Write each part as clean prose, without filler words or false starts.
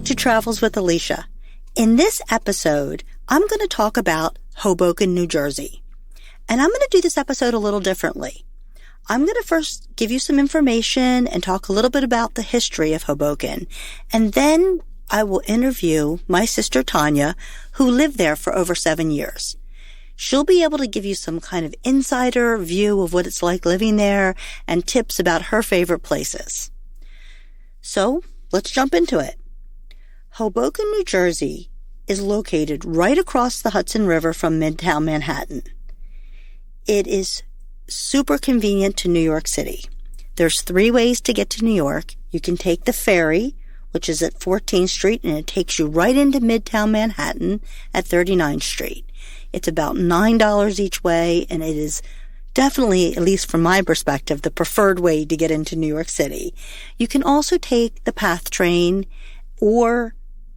to Travels with Alicia. In this episode, I'm going to talk about Hoboken, New Jersey. And I'm going to do this episode a little differently. I'm going to first give you some information and talk a little bit about the history of Hoboken. And then I will interview my sister Tanya, who lived there for over 7 years. She'll be able to give you some kind of insider view of what it's like living there and tips about her favorite places. So, let's jump into it. Hoboken, New Jersey is located right across the Hudson River from Midtown Manhattan. It is super convenient to New York City. There's 3 ways to get to New York. You can take the ferry, which is at 14th Street, and it takes you right into Midtown Manhattan at 39th Street. It's about $9 each way, and it is definitely, at least from my perspective, the preferred way to get into New York City. You can also take the PATH train or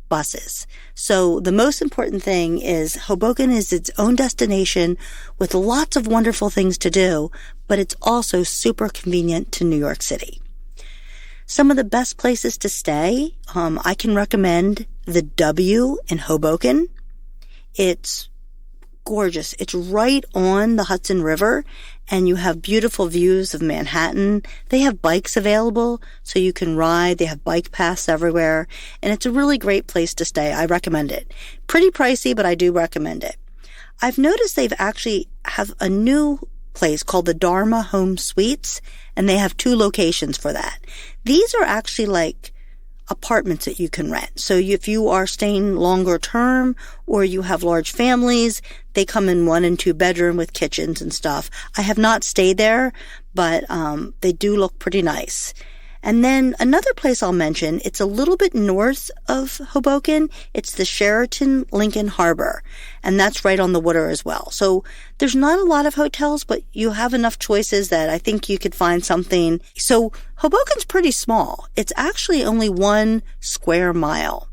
buses. So the most important thing is Hoboken is its own destination with lots of wonderful things to do, but it's also super convenient to New York City. Some of the best places to stay, I can recommend the W in Hoboken. It's gorgeous. It's right on the Hudson River, and you have beautiful views of Manhattan. They have bikes available, so you can ride. They have bike paths everywhere, and it's a really great place to stay. I recommend it. Pretty pricey, but I do recommend it. I've noticed they've actually have a new place called the Dharma Home Suites, and they have 2 locations for that. These are actually like apartments that you can rent. So if you are staying longer term or you have large families, they come in 1 and 2 bedroom with kitchens and stuff. I have not stayed there, but they do look pretty nice. And then another place I'll mention, it's a little bit north of Hoboken. It's the Sheraton Lincoln Harbor, and that's right on the water as well. So there's not a lot of hotels, but you have enough choices that I think you could find something. So Hoboken's pretty small. It's actually only 1 square mile.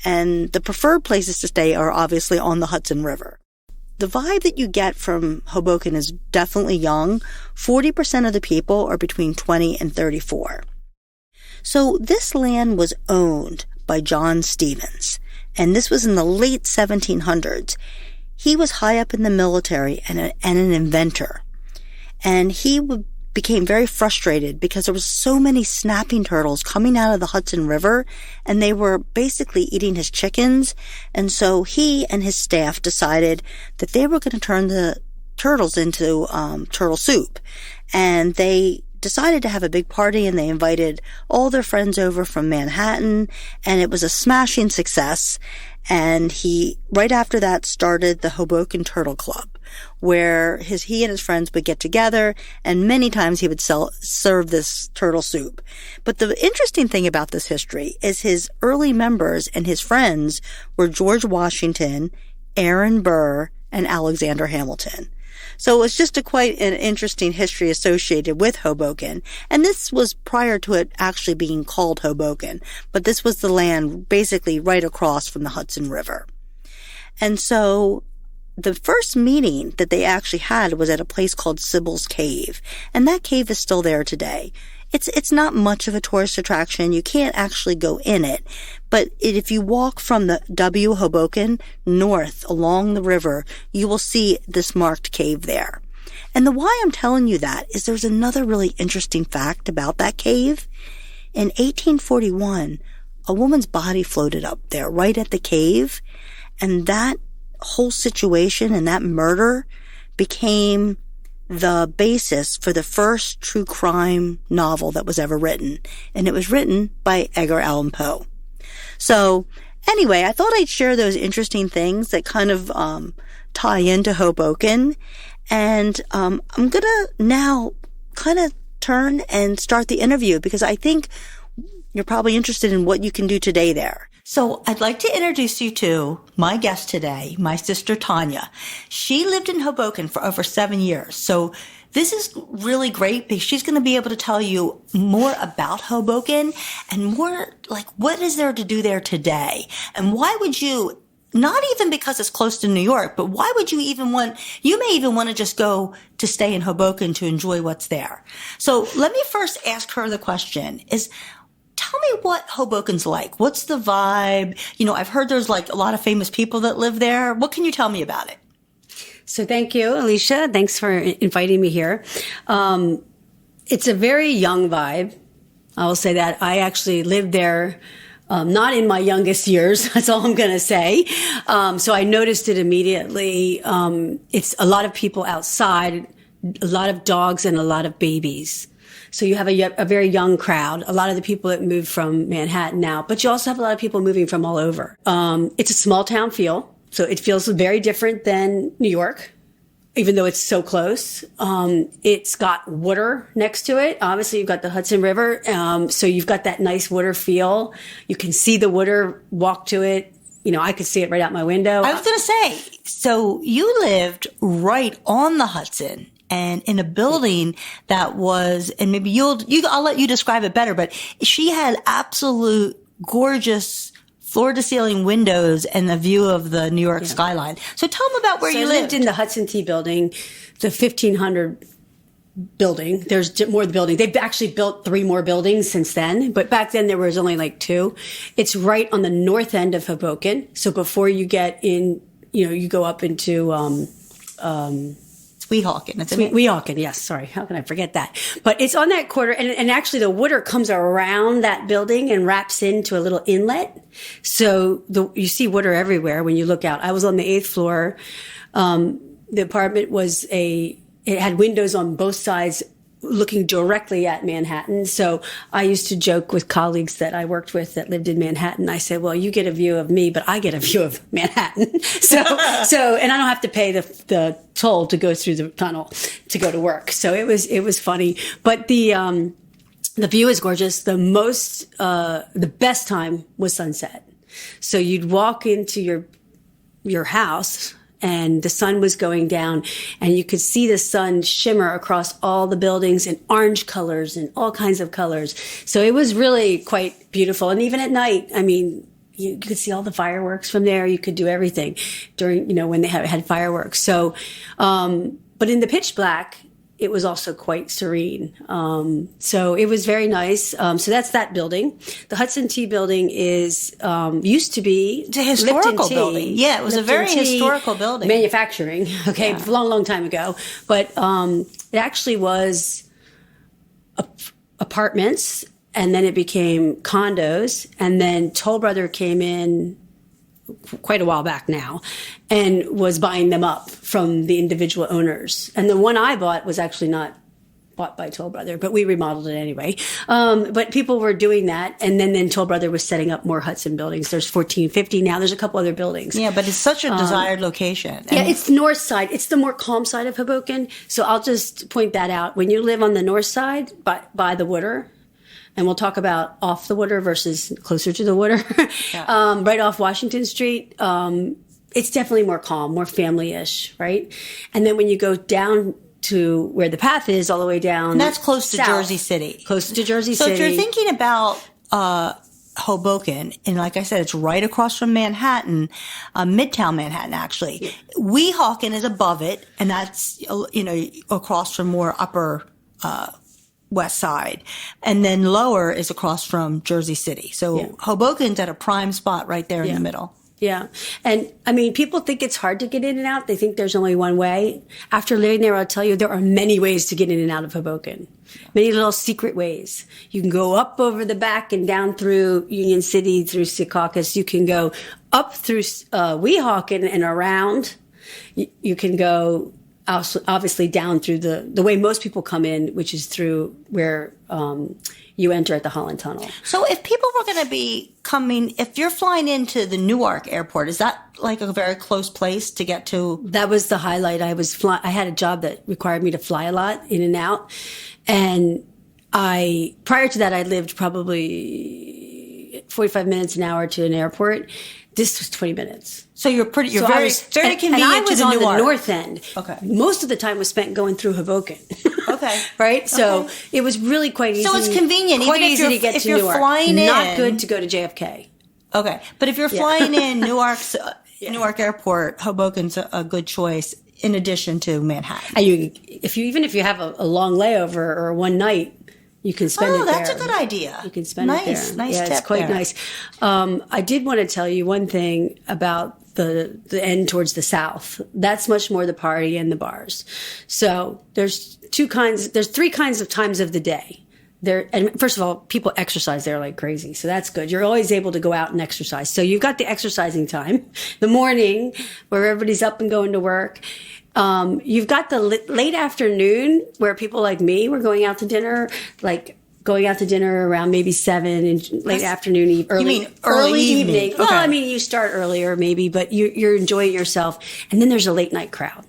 And the preferred places to stay are obviously on the Hudson River. The vibe that you get from Hoboken is definitely young. 40% of the people are between 20 and 34. So this land was owned by John Stevens, and this was in the late 1700s. He was high up in the military and an inventor, and he became very frustrated because there was so many snapping turtles coming out of the Hudson River, and they were basically eating his chickens. And so he and his staff decided that they were going to turn the turtles into turtle soup, and they decided to have a big party, and they invited all their friends over from Manhattan, and it was a smashing success. And he, right after that, started the Hoboken Turtle Club, where he and his friends would get together, and many times he would serve this turtle soup. But the interesting thing about this history is his early members and his friends were George Washington, Aaron Burr, and Alexander Hamilton. So it was just quite an interesting history associated with Hoboken. And this was prior to it actually being called Hoboken. But this was the land basically right across from the Hudson River. And so the first meeting that they actually had was at a place called Sybil's Cave. And that cave is still there today. It's not much of a tourist attraction. You can't actually go in it. But if you walk from the W Hoboken north along the river, you will see this marked cave there. And the why I'm telling you that is there's another really interesting fact about that cave. In 1841, a woman's body floated up there right at the cave. And that whole situation and that murder became the basis for the first true crime novel that was ever written. And it was written by Edgar Allan Poe. So anyway, I thought I'd share those interesting things that kind of tie into Hoboken. And I'm going to now kind of turn and start the interview because I think you're probably interested in what you can do today there. So I'd like to introduce you to my guest today, my sister Tanya. She lived in Hoboken for over 7 years. So this is really great because she's going to be able to tell you more about Hoboken and more like what is there to do there today. And why would you, not even because it's close to New York, but why would you you may even want to just go to stay in Hoboken to enjoy what's there. So let me first ask her the question is, tell me what Hoboken's like. What's the vibe? You know, I've heard there's like a lot of famous people that live there. What can you tell me about it? So thank you, Alicia. Thanks for inviting me here. It's a very young vibe. I will say that. I actually lived there, not in my youngest years. That's all I'm going to say. So I noticed it immediately. It's a lot of people outside, a lot of dogs and a lot of babies. So you have a very young crowd, a lot of the people that moved from Manhattan now, but you also have a lot of people moving from all over. It's a small town feel. So it feels very different than New York, even though it's so close. It's got water next to it. Obviously, you've got the Hudson River. So you've got that nice water feel. You can see the water, walk to it. You know, I could see it right out my window. I was going to say, so you lived right on the Hudson and in a building that was, and maybe I'll let you describe it better, but she had absolute gorgeous floor to ceiling windows and the view of the New York skyline. So tell them about where you lived. I lived in the Hudson T building, the 1500 building. There's more of the building. They've actually built 3 more buildings since then, but back then there was only like 2. It's right on the north end of Hoboken. So before you get in, you know, you go up into, Weehawken. Weehawken, yes. Sorry. How can I forget that? But it's on that corner. And actually the water comes around that building and wraps into a little inlet. So you see water everywhere when you look out. I was on the 8th floor. The apartment it had windows on both sides looking directly at Manhattan. So I used to joke with colleagues that I worked with that lived in Manhattan. I said, well, you get a view of me, but I get a view of Manhattan. So, and I don't have to pay the toll to go through the tunnel to go to work. So it was funny, but the view is gorgeous. The best time was sunset. So you'd walk into your house, and the sun was going down, and you could see the sun shimmer across all the buildings in orange colors and all kinds of colors. So it was really quite beautiful. And even at night, I mean, you could see all the fireworks from there. You could do everything during, when they had fireworks. So, but in the pitch black, it was also quite serene. So it was very nice. So that's that building. The Hudson T building used to be a historical building. Yeah, it was a very historical building. Manufacturing. Okay. Yeah. A long, long time ago. But, it actually was apartments, and then it became condos, and then Toll Brother came in quite a while back now and was buying them up from the individual owners. And the one I bought was actually not bought by Toll Brother, but we remodeled it anyway. But people were doing that. And then Toll Brother was setting up more Hudson buildings. There's 1450 now. There's a couple other buildings. Yeah, but it's such a desired location. Yeah, it's the north side. It's the more calm side of Hoboken. So I'll just point that out. When you live on the north side by the water, and we'll talk about off the water versus closer to the water, right off Washington Street. It's definitely more calm, more family-ish, right? And then when you go down to where the path is, all the way down. And that's close to south, Jersey City. Close to Jersey City. So if you're thinking about Hoboken, and like I said, it's right across from Manhattan, Midtown Manhattan, actually. Yeah. Weehawken is above it, and that's, across from more upper West Side, and then lower is across from Jersey City. So Hoboken's at a prime spot right there in the middle. Yeah. And I mean, people think it's hard to get in and out. They think there's only one way. After living there, I'll tell you, there are many ways to get in and out of Hoboken. Many little secret ways. You can go up over the back and down through Union City, through Secaucus. You can go up through Weehawken and around. You can go obviously down through the way most people come in, which is through where you enter at the Holland Tunnel. So if people were going to be coming, if you're flying into the Newark airport, is that like a very close place to get to? That was the highlight. I had a job that required me to fly a lot in and out. And prior to that, I lived probably 45 minutes an hour to an airport. This was 20 minutes. So you're very convenient to the Newark. And I was on the north end. Okay. Most of the time was spent going through Hoboken. Okay. Right? So it was really quite easy. So it's convenient. Quite easy to get to Newark. If you're flying in. Not good to go to JFK. Okay. But if you're flying in Newark Airport, Hoboken's a good choice in addition to Manhattan. And even if you have a long layover or one night, You can spend it there. Oh, that's a good idea. You can spend it there. Nice tip it's quite there. nice. I did want to tell you one thing about the end towards the south. That's much more the party and the bars. So there's three kinds of times of the day. And first of all, people exercise there like crazy. So that's good. You're always able to go out and exercise. So you've got the exercising time, the morning where everybody's up and going to work. You've got the late afternoon where people like me were going out to dinner, around maybe 7 and late afternoon, You mean early evening? Well, Okay. I mean, you start earlier maybe, but you're enjoying yourself. And then there's a late night crowd.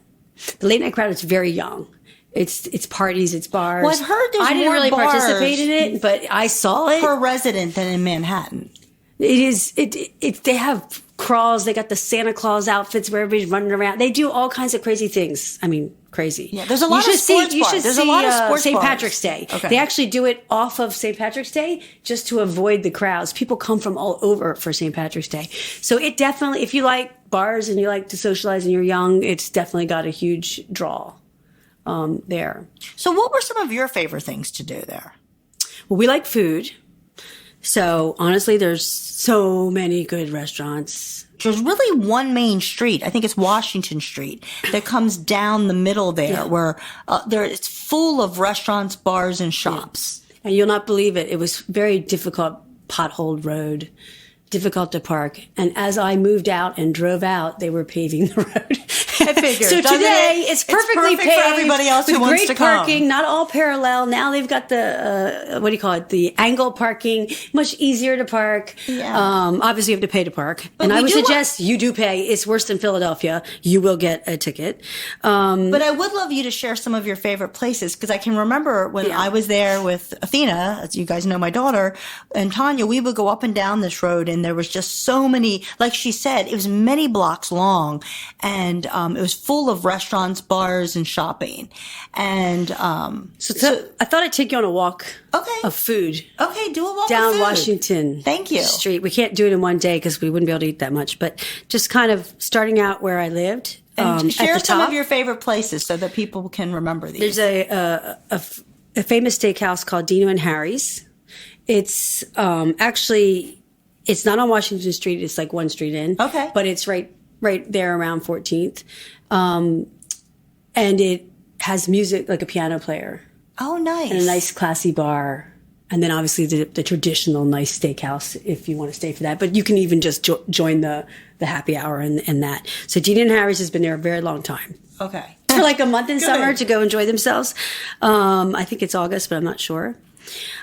The late night crowd is very young. It's parties, it's bars. Well, I've heard there's I didn't more really bars participate in it, but I saw it. per resident than in Manhattan. It is. They have crawls. They got the Santa Claus outfits where everybody's running around. They do all kinds of crazy things. I mean, crazy. Yeah, there's a lot of sports You bars. should There's see a lot of sports St. bars. Patrick's Day. Okay. They actually do it off of St. Patrick's Day just to avoid the crowds. People come from all over for St. Patrick's Day. So it definitely, if you like bars and you like to socialize and you're young, it's definitely got a huge draw there. So what were some of your favorite things to do there? Well, we like food. So honestly, there's so many good restaurants. There's really one main street. I think it's Washington Street that comes down the middle there where it's full of restaurants, bars, and shops. And you'll not believe it. It was very difficult, potholed road, difficult to park. And as I moved out and drove out, they were paving the road. I figured. So doesn't today it? it's perfectly perfect paved for everybody else with who wants great to come. parking, not all parallel. Now they've got the the angle parking, much easier to park. Yeah. Obviously you have to pay to park, But and I we would do suggest you do pay. It's worse than Philadelphia. You will get a ticket. But I would love you to share some of your favorite places because I can remember when I was there with Athena, as you guys know, my daughter, and Tanya, we would go up and down this road and there was just so many, like she said, it was many blocks long and it was full of restaurants, bars, and shopping. And So I thought I'd take you on a walk Okay. of food. okay, do a walk Down of food. Washington Thank you. Street. We can't do it in one day because we wouldn't be able to eat that much, but just kind of starting out where I lived. And at share the some top, of your favorite places so that people can remember these. there's a famous steakhouse called Dino and Harry's. It's actually, it's not on Washington Street. It's like one street in. Okay. But it's right there around 14th. And it has music, like a piano player. Oh, nice. And a nice classy bar. And then obviously the traditional nice steakhouse if you want to stay for that. But you can even just join the happy hour and that. So Dina and Harry's has been there a very long time. Okay. For like a month in Good. summer to go enjoy themselves. I think it's August, but I'm not sure.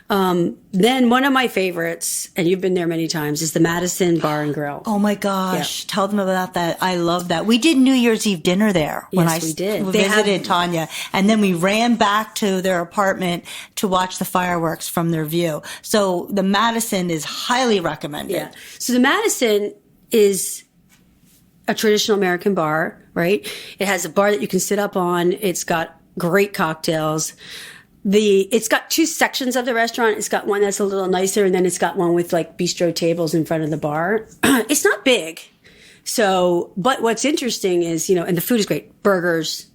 Then one of my favorites, and you've been there many times, is the Madison Bar and Grill. Oh my gosh. Tell them about that. I love that. We did New Year's Eve dinner there when Yes, we did. We visited Tanya. And then we ran back to their apartment to watch the fireworks from their view. So the Madison is highly recommended. Yeah. So the Madison is a traditional American bar, right? It has a bar that you can sit up on. It's got great cocktails. It's got two sections of the restaurant. It's got one that's a little nicer, and then it's got one with like bistro tables in front of the bar. It's not big. So, but what's interesting is, and the food is great. Burgers.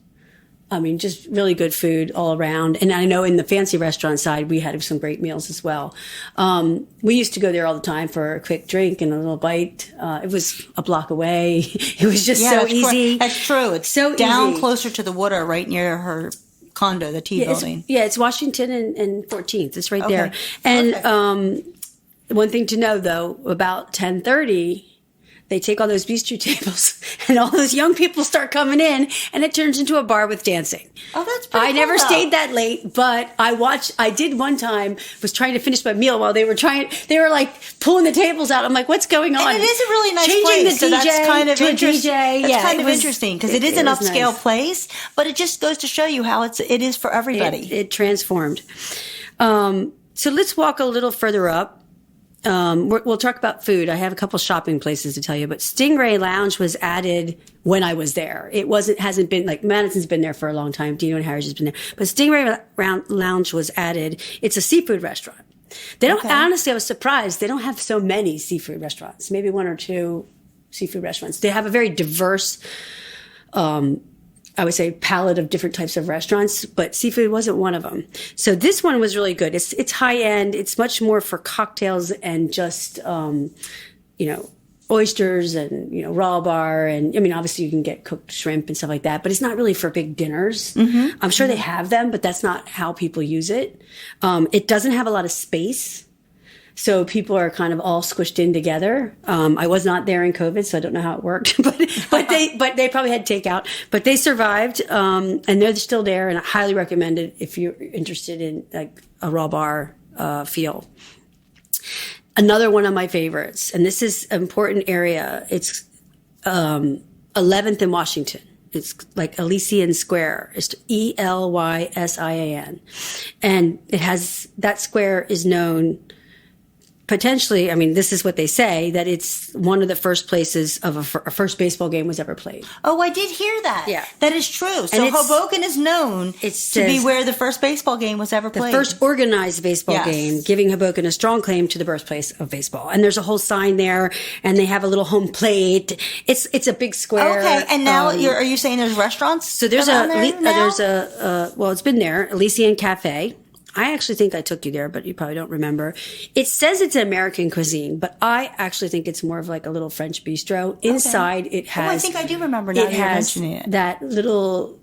I mean, just really good food all around. And I know in the fancy restaurant side, we had some great meals as well. We used to go there all the time for a quick drink and a little bite. It was a block away. It was just so that's easy. That's true. It's so down easy. closer to the water, right near her condo, the T building. It's Washington and 14th. It's right Okay. there. And Okay. one thing to know, though, about 10:30, they take all those bistro tables and all those young people start coming in, and it turns into a bar with dancing. Oh, that's pretty I cool, never though. stayed that late, but I did one time, was trying to finish my meal while they were like pulling the tables out. I'm like, what's going on? And it is a really nice Changing place. the DJ so that's kind of to a interesting. DJ. That's Yeah, kind it of was- interesting because it is an was upscale nice. place, but it just goes to show you how it is for everybody. It transformed. So let's walk a little further up. We'll talk about food. I have a couple shopping places to tell you, but Stingray Lounge was added when I was there. Hasn't been like Madison's been there for a long time. Dino and Harry's has been there, but Stingray Lounge was added. It's a seafood restaurant. They don't, honestly, I was surprised. They don't have so many seafood restaurants, maybe one or two seafood restaurants. They have a very diverse, I would say, palette of different types of restaurants, but seafood wasn't one of them. So this one was really good. It's high end. It's much more for cocktails and just, oysters and, raw bar. And I mean, obviously you can get cooked shrimp and stuff like that, but it's not really for big dinners. Mm-hmm. I'm sure they have them, but that's not how people use it. It doesn't have a lot of space. So people are kind of all squished in together. I was not there in COVID, so I don't know how it worked, but they probably had takeout, but they survived. And they're still there, and I highly recommend it if you're interested in like a raw bar, feel. Another one of my favorites, and this is an important area. It's, 11th in Washington. It's like Elysian Square. It's Elysian. And that square is known potentially, I mean, this is what they say, that it's one of the first places of a first baseball game was ever played. Oh, I did hear that. Yeah. That is true. So Hoboken is known to be where the first baseball game was ever played. The first organized baseball game, giving Hoboken a strong claim to the birthplace of baseball. And there's a whole sign there, and they have a little home plate. It's a big square. Okay, and now are you saying there's restaurants? So there's it's been there, Elysian Cafe. I actually think I took you there, but you probably don't remember. It says it's American cuisine, but I actually think it's more of like a little French bistro. Inside, it has... Oh, I think I do remember now that you're mentioning it. That little,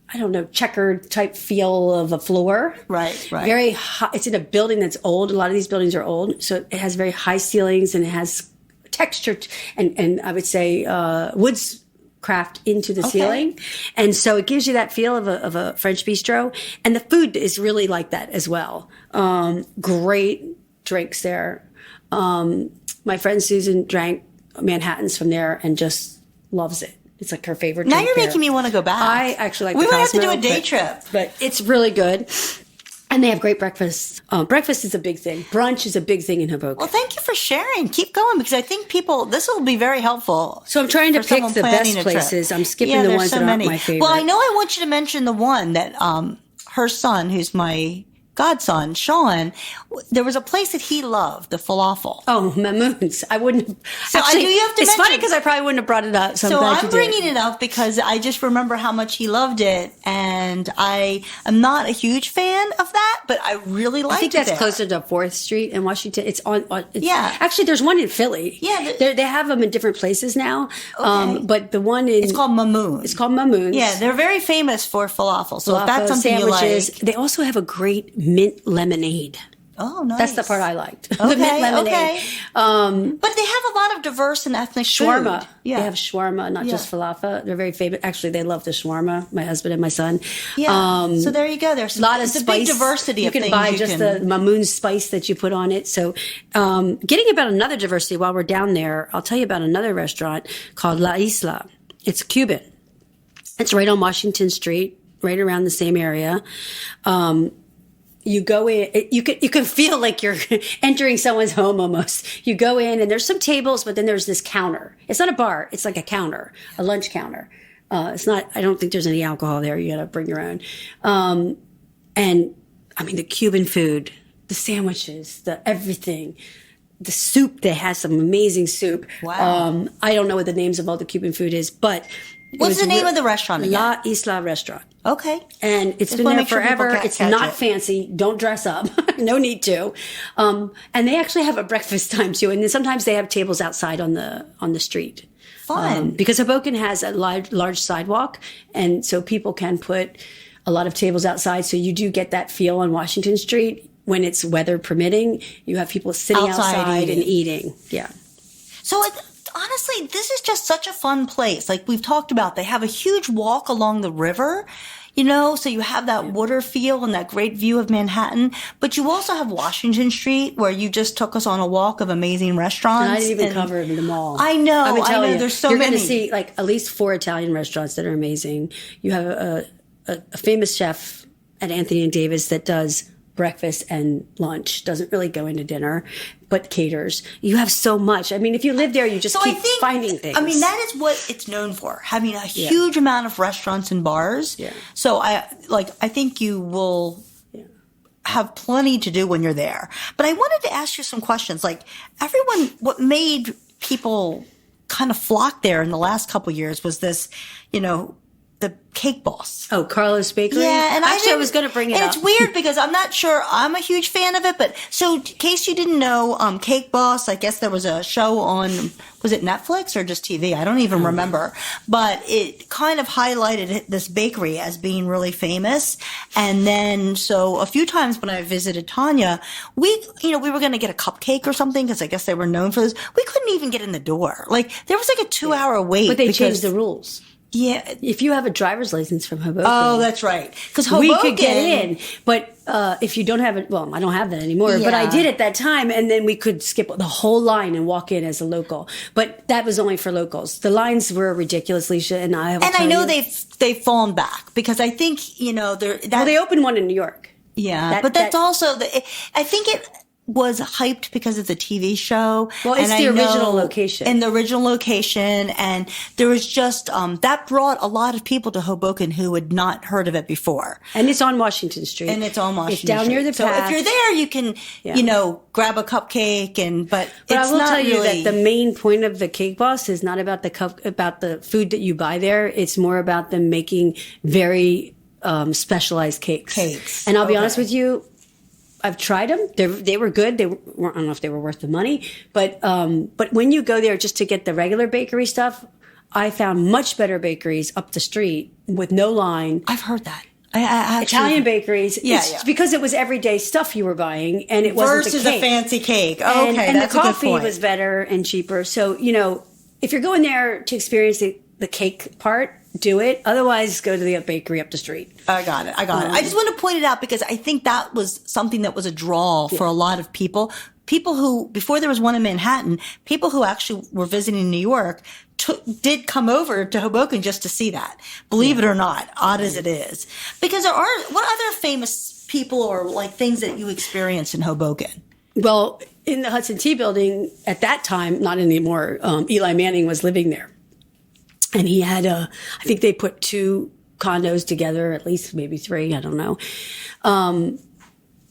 I don't know, checkered type feel of a floor. Right. Very high. It's in a building that's old. A lot of these buildings are old. So it has very high ceilings, and it has texture and I would say woods craft into the ceiling. And so it gives you that feel of a French bistro. And the food is really like that as well. Great drinks there. My friend Susan drank Manhattans from there and just loves it. It's like her favorite drink. Now you're making me want to go back. I actually like we the might Cosmo, have to do a day trip. But it's really good. And they have great breakfast. Breakfast is a big thing. Brunch is a big thing in Hoboken. Well, thank you for sharing. Keep going, because I think this will be very helpful. So I'm trying to pick the best places. I'm skipping the ones that aren't my favorite. Well, I know I want you to mention the one that her son, who's my godson, Sean, there was a place that he loved, the falafel. Oh, Mamoon's. I wouldn't have. So actually, I knew you have to it's funny because I probably wouldn't have brought it up. So I'm bringing it up because I just remember how much he loved it. And I am not a huge fan of that, but I really liked it. I think that's closer to 4th Street in Washington. It's yeah. Actually, there's one in Philly. Yeah. They have them in different places now. Okay. But the one in... It's called Mamoon. It's called Mamoon's. Yeah, they're very famous for falafel. So if that's something sandwiches. you like... They also have a great mint lemonade. Oh, nice. That's the part I liked. Okay, the mint lemonade. Okay. But they have a lot of diverse and ethnic shawarma. Food. Yeah. They have shawarma, not just falafel. They're very favorite. Actually, they love the shawarma, my husband and my son. Yeah. So there you go. There's a lot of spice. A big diversity of things. You can buy just the Mamoon spice that you put on it. So getting about another diversity while we're down there, I'll tell you about another restaurant called La Isla. It's Cuban. It's right on Washington Street, right around the same area. You go in, you can feel like you're entering someone's home almost. You go in and there's some tables, but then there's this counter. It's not a bar. It's like a counter, a lunch counter. It's not, I don't think there's any alcohol there. You got to bring your own. And I mean, the Cuban food, the sandwiches, the everything, the soup, they have some amazing soup. Wow. I don't know what the names of all the Cuban food is, but what's the name of the restaurant again? La Isla Restaurant. Okay. And it's been there forever. It's not fancy. Don't dress up. No need to. And they actually have a breakfast time too. And then sometimes they have tables outside on the street. Fun. Because Hoboken has a large sidewalk. And so people can put a lot of tables outside. So you do get that feel on Washington Street when it's weather permitting. You have people sitting outside and eating. Yeah. So honestly, this is just such a fun place. Like we've talked about, they have a huge walk along the river, so you have that water feel and that great view of Manhattan. But you also have Washington Street, where you just took us on a walk of amazing restaurants. And I didn't even cover them all. I know. There's so many. You're going to see like at least 4 Italian restaurants that are amazing. You have a famous chef at Anthony and Davis that does breakfast and lunch, doesn't really go into dinner, but caters. You have so much. I mean, if you live there, you just keep finding things. I mean, that is what it's known for, having a huge amount of restaurants and bars. Yeah. So I think you will have plenty to do when you're there. But I wanted to ask you some questions. Like what made people kind of flock there in the last couple of years was this, the Cake Boss. Oh, Carlos Bakery? Yeah, and actually, I was going to bring it up. And it's weird because I'm not sure I'm a huge fan of it, but so in case you didn't know, Cake Boss, I guess there was a show on, was it Netflix or just TV? I don't even remember. But it kind of highlighted this bakery as being really famous. And then, so a few times when I visited Tanya, we were going to get a cupcake or something because I guess they were known for this. We couldn't even get in the door. Like, there was like a 2-hour wait. But they changed the rules. Yeah. If you have a driver's license from Hoboken. Oh, that's right. Because Hoboken. We could get in. But if you don't have it, well, I don't have that anymore. Yeah. But I did at that time. And then we could skip the whole line and walk in as a local. But that was only for locals. The lines were ridiculous, Leisha. And I know they've fallen back. Because I think, they opened one in New York. Yeah. That's also, I think it was hyped because of the TV show. Well, it's the original location. In the original location. And there was just, that brought a lot of people to Hoboken who had not heard of it before. And it's on Washington Street. It's down near the path. So if you're there, you can, grab a cupcake but it's I will not tell you really... that the main point of the Cake Boss is not about about the food that you buy there. It's more about them making very, specialized cakes. And I'll be honest with you, I've tried them. They were good. I don't know if they were worth the money, but when you go there just to get the regular bakery stuff, I found much better bakeries up the street with no line. I've heard that. I Italian bakeries. Yeah, because it was everyday stuff you were buying, and it wasn't versus the cake. a fancy cake. Oh, okay, and that's the a good coffee point. was better and cheaper. So if you're going there to experience the cake part, do it. Otherwise, go to the bakery up the street. I got it. I just want to point it out because I think that was something that was a draw for a lot of people. People who, before there was one in Manhattan, people who actually were visiting New York did come over to Hoboken just to see that. Believe it or not, odd as it is. Because what other famous people or like things that you experienced in Hoboken? Well, in the Hudson T building at that time, not anymore, Eli Manning was living there. And he had I think they put 2 condos together, at least maybe 3, I don't know. And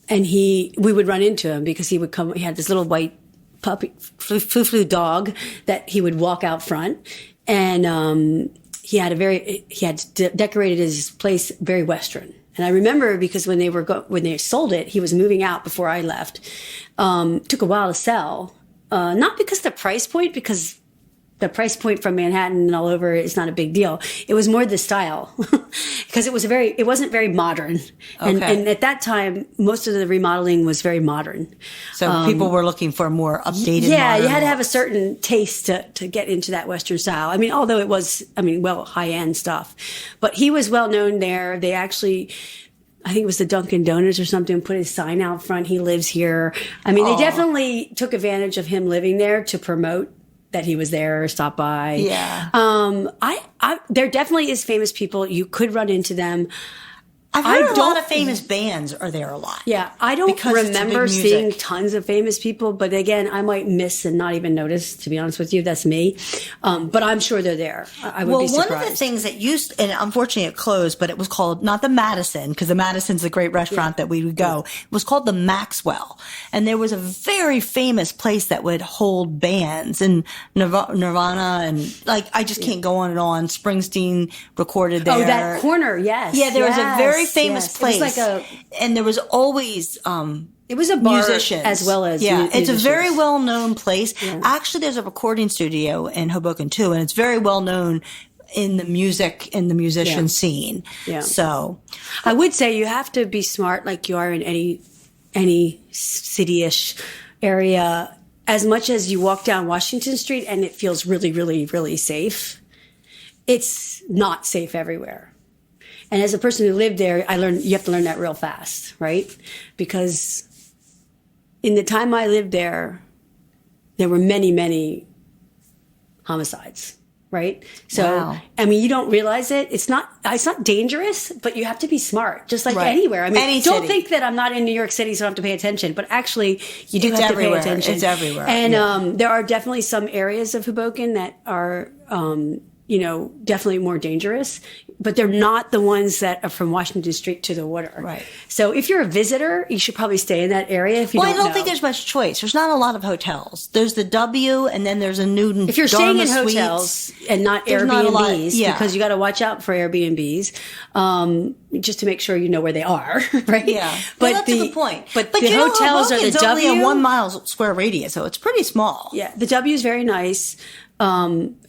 we would run into him because he would come, he had this little white puppy, flu dog that he would walk out front. And, he had decorated his place very Western. And I remember because when they sold it, he was moving out before I left. Took a while to sell. Not because of the price point, because the price point from Manhattan and all over is not a big deal. It was more the style because it wasn't very modern. And at that time, most of the remodeling was very modern. So people were looking for a more updated. Yeah, you had to have a certain taste to get into that Western style. I mean, although it was, high end stuff, but he was well known there. They actually, I think it was the Dunkin' Donuts or something, put his sign out front. He lives here. I mean, they definitely took advantage of him living there to promote that he was there or stopped by. Yeah. There definitely is famous people. You could run into them. I've heard a lot of famous bands are there a lot. Yeah. I don't remember seeing tons of famous people, but again, I might miss and not even notice, to be honest with you. That's me. But I'm sure they're there. I would be surprised. One of the things that and unfortunately it closed, but it was called, not the Madison, because the Madison's a great restaurant that we would go. It was called the Maxwell. And there was a very famous place that would hold bands and Nirvana and I just can't go on and on. Springsteen recorded there. Oh, that corner. Yes. Yeah. There was a very famous place. It was and there was always, it was a bar musicians as well as it's a very well known place. Yeah. Actually, there's a recording studio in Hoboken too, and it's very well known in the musician scene. Yeah. So I would say you have to be smart like you are in any city-ish area. As much as you walk down Washington Street and it feels really, really, really safe, it's not safe everywhere. And as a person who lived there, you have to learn that real fast, right? Because in the time I lived there were many, many homicides, right? So, wow. You don't realize it. It's not dangerous, but you have to be smart, just like anywhere. Any don't city. Think that I'm not in New York City, so I don't have to pay attention, but actually you do have to pay attention. It's everywhere. And, there are definitely some areas of Hoboken that are, definitely more dangerous, but they're not the ones that are from Washington Street to the water. Right. So if you're a visitor, you should probably stay in that area if you don't know. I don't think there's much choice. There's not a lot of hotels. There's the W, and then there's a Newton. If you're staying in Dharma hotels Suites, and not there's Airbnbs, not a lot, because you got to watch out for Airbnbs, just to make sure you know where they are, right? Yeah, but that's a good point. But the hotels are the Hoboken's W. only a 1 mile square radius, so it's pretty small. Yeah, the W is very nice,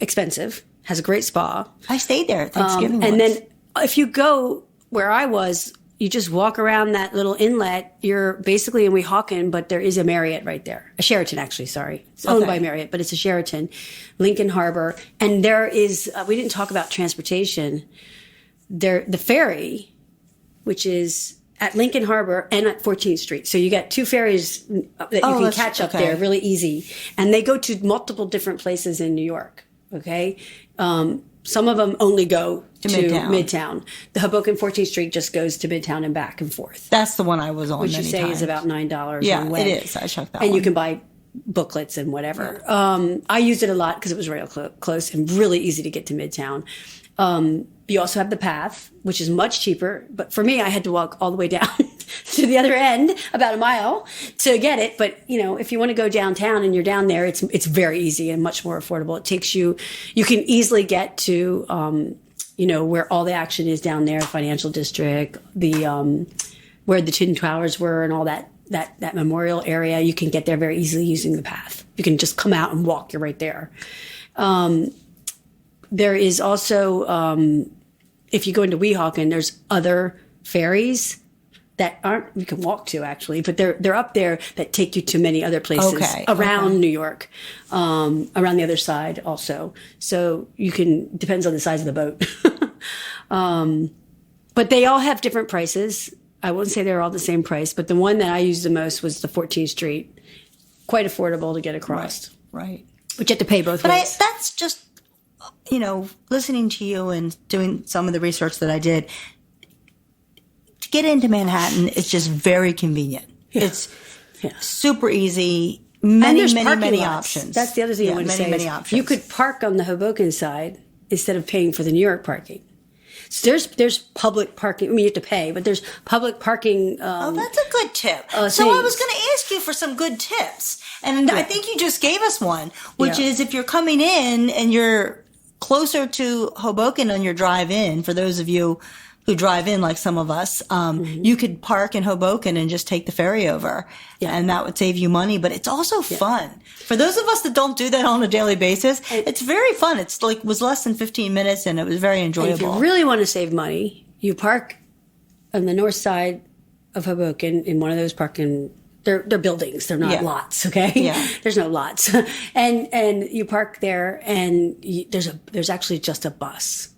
expensive, has a great spa. I stayed there at Thanksgiving and once. then if you go where I was, you just walk around that little inlet. You're basically in Weehawken, but there is a Marriott right there. A Sheraton, actually, sorry. It's owned by Marriott, but it's a Sheraton. Lincoln Harbor. And there is, we didn't talk about transportation. The ferry, which is at Lincoln Harbor and at 14th Street. So you got two ferries that you can catch up there really easy. And they go to multiple different places in New York. Okay. Some of them only go to Midtown. The Hoboken 14th Street just goes to Midtown and back and forth. That's the one I was on which you say is about $9 Yeah, one way. it is. I checked that and one. you can buy booklets and whatever. Yeah. I used it a lot because it was real close and really easy to get to Midtown. You also have the Path, which is much cheaper. But for me, I had to walk all the way down to the other end, about a mile, to get it. But, if you want to go downtown and you're down there, it's very easy and much more affordable. It takes you can easily get to, where all the action is down there, Financial District, where the Twin Towers were and all that memorial area. You can get there very easily using the Path. You can just come out and walk. You're right there. There is also, if you go into Weehawken, there's other ferries that you can walk to actually, but they're up there that take you to many other places around New York, around the other side also. So depends on the size of the boat. But they all have different prices. I wouldn't say they're all the same price, but the one that I used the most was the 14th Street. Quite affordable to get across. Right. But you have to pay both ways. That's just, listening to you and doing some of the research that I did, to get into Manhattan, it's just very convenient. Yeah. It's super easy. Many options. That's the other thing I want to say. Many options. You could park on the Hoboken side instead of paying for the New York parking. So there's public parking. I mean, you have to pay, but there's public parking. That's a good tip. So I was going to ask you for some good tips. And I think you just gave us one, which is if you're coming in and you're closer to Hoboken on your drive in, for those of you who drive in like some of us, you could park in Hoboken and just take the ferry over. Yeah. And that would save you money. But it's also fun. For those of us that don't do that on a daily basis, it's very fun. It's was less than 15 minutes and it was very enjoyable. And if you really want to save money, you park on the north side of Hoboken in one of those parking. They're buildings. They're not lots. Okay. Yeah. There's no lots. and you park there and there's actually just a bus.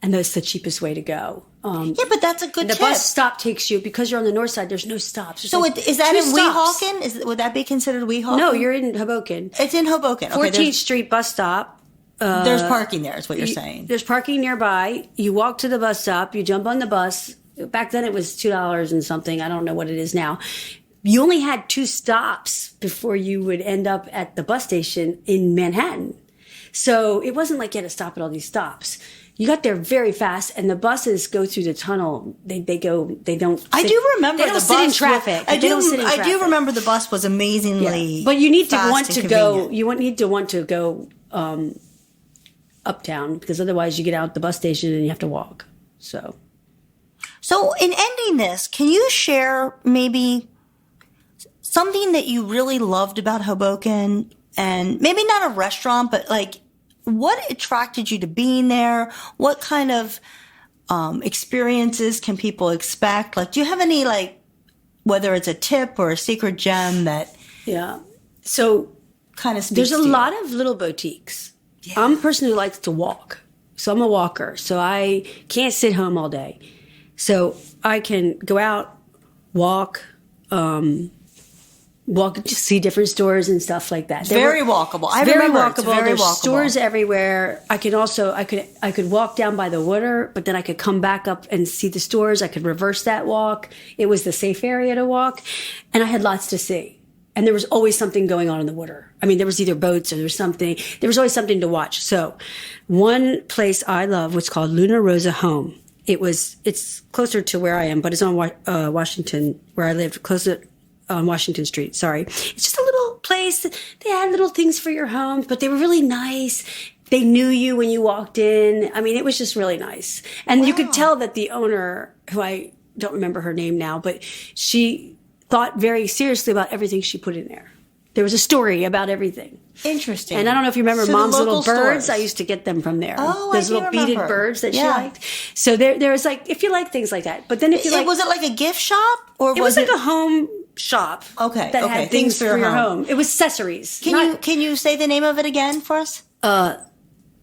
And that's the cheapest way to go. But that's a good tip. The bus stop takes you, because you're on the north side, there's no stops. So is that in Weehawken? Would that be considered Weehawken? No, you're in Hoboken. It's in Hoboken. 14th Street bus stop. There's parking there, is what you're saying. There's parking nearby. You walk to the bus stop. You jump on the bus. Back then it was $2 and something. I don't know what it is now. You only had 2 stops before you would end up at the bus station in Manhattan. So it wasn't like you had to stop at all these stops. You got there very fast, and the buses go through the tunnel. They don't. I do remember they don't sit in traffic. I do remember the bus was amazingly. But you need to want to go. You need to want to go uptown, because otherwise you get out at the bus station and you have to walk. So in ending this, can you share maybe something that you really loved about Hoboken, and maybe not a restaurant, but what attracted you to being there? What kind of experiences can people expect? Do you have any, whether it's a tip or a secret gem that so kind of speaks there's to a you? lot of little boutiques. Yeah. I'm a person who likes to walk. So I'm a walker. So I can't sit home all day. So I can go out, walk, just see different stores and stuff like that. Very walkable. Very walkable. There's stores everywhere. I could walk down by the water, but then I could come back up and see the stores. I could reverse that walk. It was the safe area to walk, and I had lots to see. And there was always something going on in the water. I mean, there was either boats or there was always something to watch. So one place I love was called Luna Rosa Home. It's closer to where I am, but it's on Washington, where I lived, closer on Washington Street. Sorry. It's just a little place. They had little things for your home, but they were really nice. They knew you when you walked in. I mean, it was just really nice. And you could tell that the owner, who I don't remember her name now, but she thought very seriously about everything she put in there. There was a story about everything. Interesting. And I don't know if you remember Mom's Little Birds. Stores. I used to get them from there. Oh, those I little do beaded remember. birds that she liked. So there was like, if you like things like that. But then if you like, was it like a gift shop, or it was like a home shop. Okay, that had things for your home. It was accessories. Can you say the name of it again for us?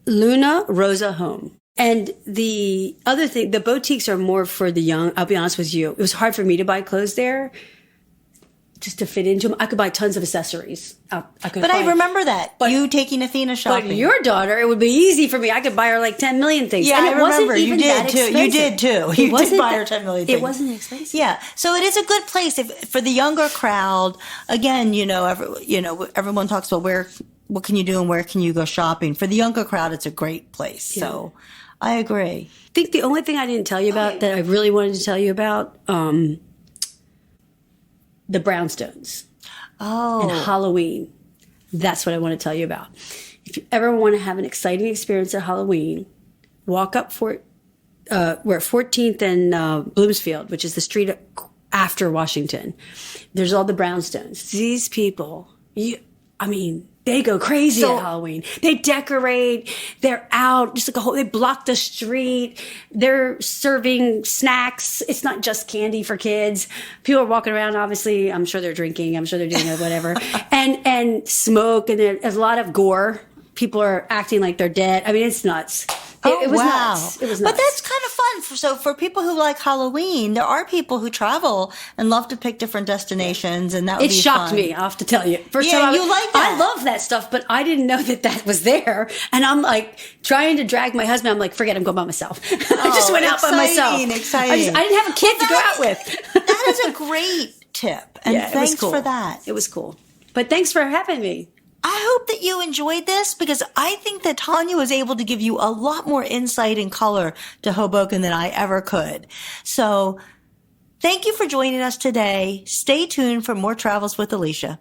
Luna Rosa Home. And the other thing, the boutiques are more for the young. I'll be honest with you. It was hard for me to buy clothes there, just to fit into them. I could buy tons of accessories. I remember that. You taking Athena shopping. But your daughter, it would be easy for me. I could buy her like 10 million things. Yeah, and I remember. You did too. You did too. You did buy her 10 million things. It wasn't expensive. Yeah. So it is a good place for the younger crowd. Again, everyone talks about what can you do and where can you go shopping. For the younger crowd, it's a great place. Yeah. So I agree. I think the only thing I didn't tell you about that I really wanted to tell you about, the brownstones. Oh. And Halloween. That's what I want to tell you about. If you ever want to have an exciting experience at Halloween, walk up we're at 14th and Bloomsfield, which is the street after Washington. There's all the brownstones. These people, they go crazy at Halloween. They decorate. They're out just like they block the street. They're serving snacks. It's not just candy for kids. People are walking around. Obviously, I'm sure they're drinking. I'm sure they're doing whatever. and smoke. And there's a lot of gore. People are acting like they're dead. I mean, it's nuts. It was nuts. It was nuts. But that's kind of fun. So for people who like Halloween, there are people who travel and love to pick different destinations, and that would be fun. It shocked me, I have to tell you. First time you like that. I love that stuff, but I didn't know that was there. And I'm like trying to drag my husband. I'm like, forget it, I'm going by myself. I just went out by myself. Exciting. I didn't have a kid to go out with. That is a great tip. And thanks for that. It was cool. But thanks for having me. I hope that you enjoyed this, because I think that Tanya was able to give you a lot more insight and color to Hoboken than I ever could. So thank you for joining us today. Stay tuned for more Travels with Alicia.